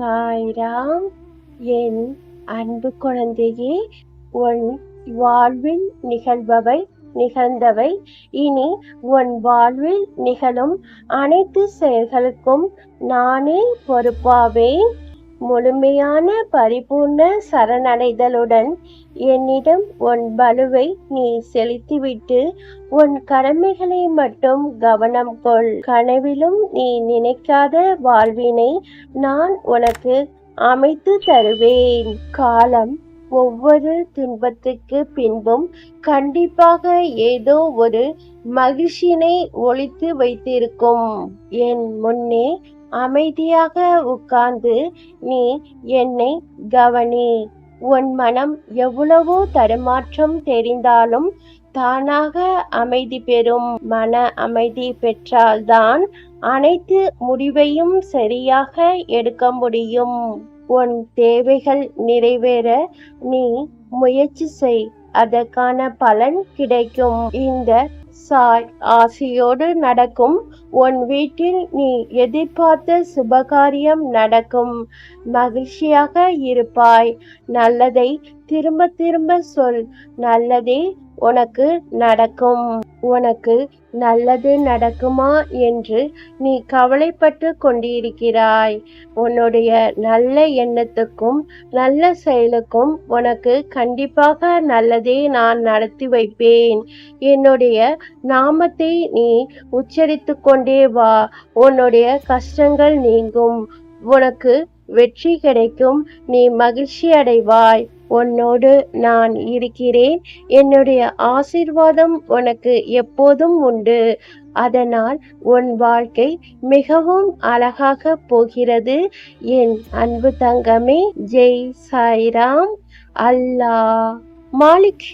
சாய்ராம். என் அன்பு குழந்தையே, உன் வாழ்வில் நிகழ்ந்தவை இனி உன் வாழ்வில் நிகழும் அனைத்து செயல்களுக்கும் நானே பொறுப்பாவேன். முழுமையான பரிபூர்ண சரணடைதலுடன் என்னிடம் உன் பலுவை நீ செலுத்திவிட்டு உன் கடமைகளை மட்டும் கவனம் கொள். கனவிலும் நீ நினைக்காத வாழ்வினை நான் உனக்கு அமைத்து தருவேன். காலம் ஒவ்வொரு துன்பத்துக்கு பின்பும் கண்டிப்பாக ஏதோ ஒரு மகிழ்ச்சியினை ஒளித்து வைத்திருக்கும். என் முன்னே அமைதியாக உட்கார்ந்து நீ என்னை கவனி. உன் மனம் எவ்வளவோ தடுமாற்றம் தெரிந்தாலும் தானாக அமைதி பெறும். மன அமைதி பெற்றால்தான் அனைத்து முடிவையும் சரியாக எடுக்க முடியும். உன் தேவைகள் நிறைவேற நீ முயற்சி செய், அதற்கான பலன் கிடைக்கும். இந்த சாய் ஆசையோடு நடக்கும் உன் வீட்டில் நீ எதிர்பார்த்த சுபகாரியம் நடக்கும். மகிழ்ச்சியாக இருப்பாய். நல்லதை திரும்ப திரும்ப சொல், நல்லதே உனக்கு நடக்கும். உனக்கு நல்லது நடக்குமா என்று நீ கவலைப்பட்டு கொண்டிருக்கிறாய். உன்னுடைய நல்ல எண்ணத்துக்கும் நல்ல செயலுக்கும் உனக்கு கண்டிப்பாக நல்லதே நான் நடத்தி வைப்பேன். என்னுடைய நாமத்தை நீ உச்சரித்து கொண்டே வா. உன்னுடைய கஷ்டங்கள் நீங்கும். உனக்கு வெற்றி கிடைக்கும். நீ மகிழ்ச்சி அடைவாய். உன்னோடு நான் இருக்கிறேன். என்னுடைய ஆசீர்வாதம் உனக்கு எப்போதும் உண்டு. அதனால் உன் வாழ்க்கை மிகவும் அழகாக போகிறது. என் அன்பு தங்கமே. ஜெய் சாய்ராம். அல்லாஹ் மாலிக்.